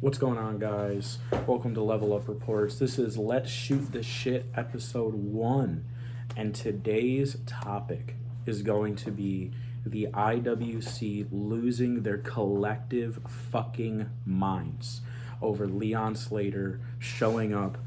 What's going on, guys? Welcome to Level Up Reports. This is Let's Shoot the Shit episode 1, and today's topic is going to be the IWC losing their collective fucking minds over Leon Slater showing up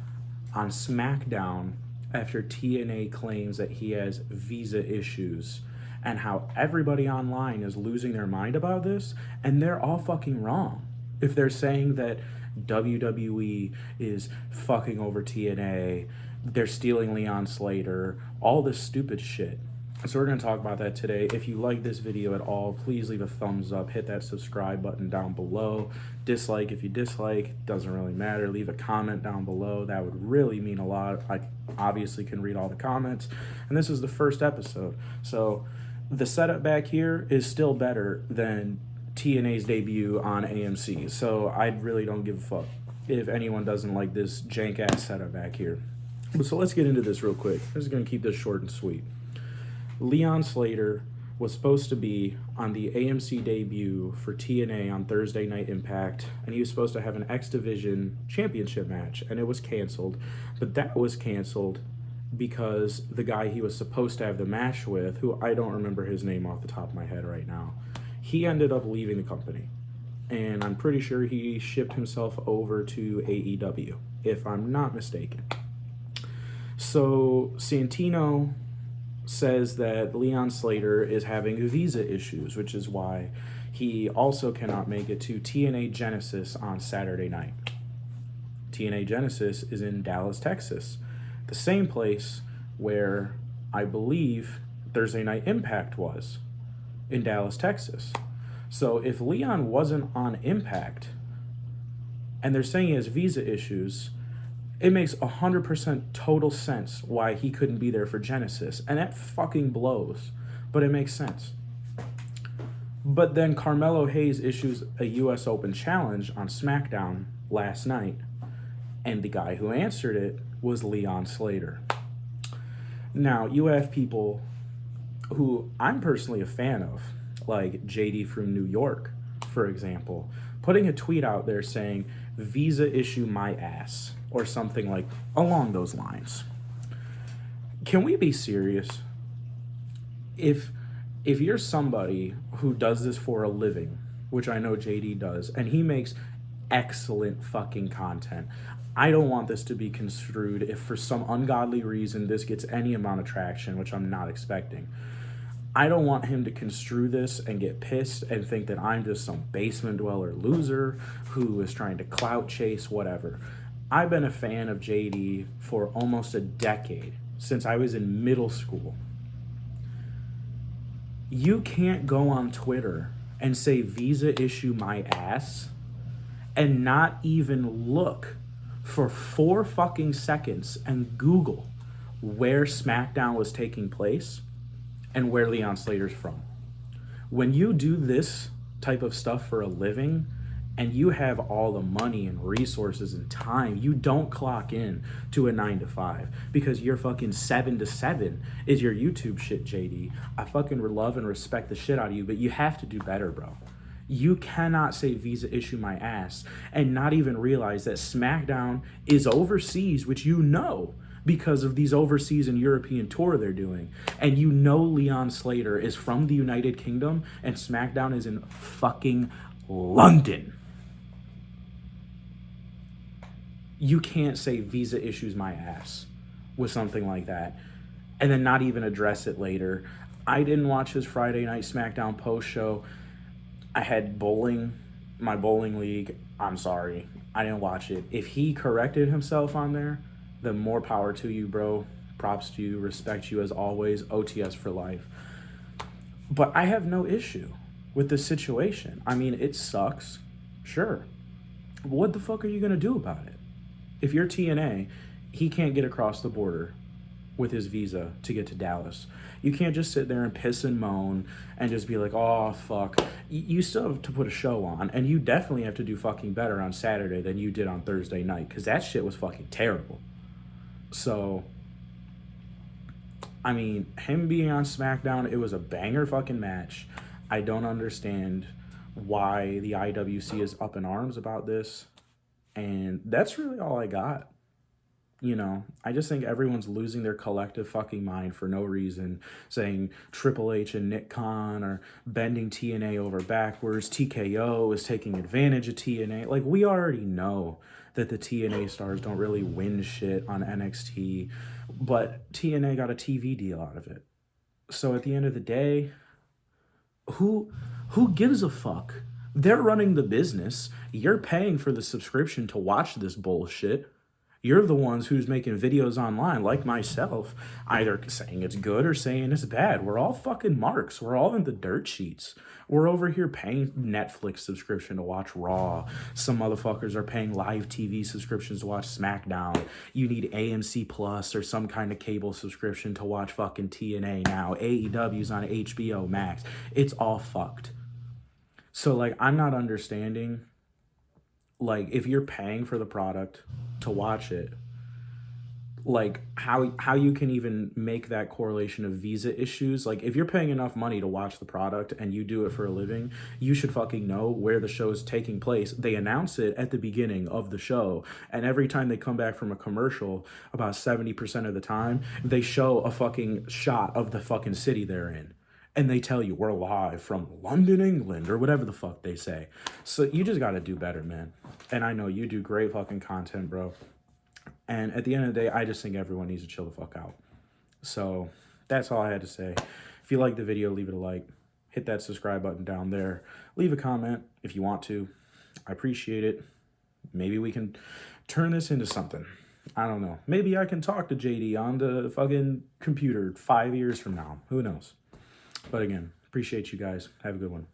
on Smackdown after TNA claims that he has visa issues, and how everybody online is losing their mind about this, and they're all fucking wrong. If they're saying that WWE is fucking over TNA, they're stealing Leon Slater, all this stupid shit. So we're going to talk about that today. If you like this video at all, please leave a thumbs up, hit that subscribe button down below. Dislike if you dislike, doesn't really matter. Leave a comment down below. That would really mean a lot. I obviously can read all the comments. And this is the first episode. So the setup back here is still better than TNA's debut on AMC, so I really don't give a fuck if anyone doesn't like this jank-ass setup back here. So let's get into this real quick. I'm just going to keep this short and sweet. Leon Slater was supposed to be on the AMC debut for TNA on Thursday Night Impact, and he was supposed to have an X Division championship match, and it was canceled. But that was canceled because the guy he was supposed to have the match with, who I don't remember his name off the top of my head right now, he ended up leaving the company, and I'm pretty sure he shipped himself over to AEW, if I'm not mistaken. So Santino says that Leon Slater is having visa issues, which is why he also cannot make it to TNA Genesis on Saturday night. TNA Genesis is in Dallas, Texas, the same place where I believe Thursday Night Impact was, in Dallas, Texas. So if Leon wasn't on Impact and they're saying he has visa issues, it makes 100% total sense why he couldn't be there for Genesis. And that fucking blows, but it makes sense. But then Carmelo Hayes issues a US Open challenge on Smackdown last night, and the guy who answered it was Leon Slater. Now, you have people who I'm personally a fan of, like JD from New York, for example, putting a tweet out there saying, "Visa issue my ass," or something like along those lines. Can we be serious? If you're somebody who does this for a living, which I know JD does, and he makes excellent fucking content, I don't want this to be construed if for some ungodly reason this gets any amount of traction, which I'm not expecting. I don't want him to construe this and get pissed and think that I'm just some basement dweller loser who is trying to clout chase, whatever. I've been a fan of JD for almost a decade, since I was in middle school. You can't go on Twitter and say visa issue my ass and not even look for 4 fucking seconds and Google where Smackdown was taking place and where Leon Slater's from. When you do this type of stuff for a living and you have all the money and resources and time, you don't clock in to a 9 to 5 because you're fucking 7 to 7 is your YouTube shit, JD. I fucking love and respect the shit out of you, but you have to do better, bro. You cannot say visa issue my ass and not even realize that Smackdown is overseas, which you know, because of these overseas and European tour they're doing. And you know Leon Slater is from the United Kingdom and Smackdown is in fucking London. You can't say visa issues my ass with something like that and then not even address it later. I didn't watch his Friday Night Smackdown post show. I had bowling, my bowling league. I'm sorry, I didn't watch it. If he corrected himself on there, then more power to you, bro. Props to you, respect you as always, OTS for life. But I have no issue with this situation. I mean, it sucks, sure. But what the fuck are you gonna do about it? If you're TNA, he can't get across the border with his visa to get to Dallas. You can't just sit there and piss and moan and just be like, oh, fuck. You still have to put a show on, and you definitely have to do fucking better on Saturday than you did on Thursday night, because that shit was fucking terrible. So, I mean, him being on SmackDown, it was a banger fucking match. I don't understand why the IWC is up in arms about this. And that's really all I got. You know, I just think everyone's losing their collective fucking mind for no reason, saying Triple H and Nick Khan are bending TNA over backwards. TKO is taking advantage of TNA. Like, we already know that the TNA stars don't really win shit on NXT, but TNA got a TV deal out of it. So at the end of the day, who gives a fuck? They're running the business. You're paying for the subscription to watch this bullshit. You're the ones who's making videos online, like myself, either saying it's good or saying it's bad. We're all fucking marks. We're all in the dirt sheets. We're over here paying Netflix subscription to watch Raw. Some motherfuckers are paying live TV subscriptions to watch Smackdown. You need AMC Plus or some kind of cable subscription to watch fucking TNA now. AEW's on HBO Max. It's all fucked. So, like, I'm not understanding, like, if you're paying for the product to watch it, like, how you can even make that correlation of visa issues. Like, if you're paying enough money to watch the product and you do it for a living, you should fucking know where the show is taking place. They announce it at the beginning of the show, and every time they come back from a commercial, about 70% of the time, they show a fucking shot of the fucking city they're in. And they tell you, we're live from London, England, or whatever the fuck they say. So you just got to do better, man. And I know you do great fucking content, bro. And at the end of the day, I just think everyone needs to chill the fuck out. So that's all I had to say. If you like the video, leave it a like. Hit that subscribe button down there. Leave a comment if you want to. I appreciate it. Maybe we can turn this into something. I don't know. Maybe I can talk to JD on the fucking computer 5 years from now. Who knows? But again, appreciate you guys. Have a good one.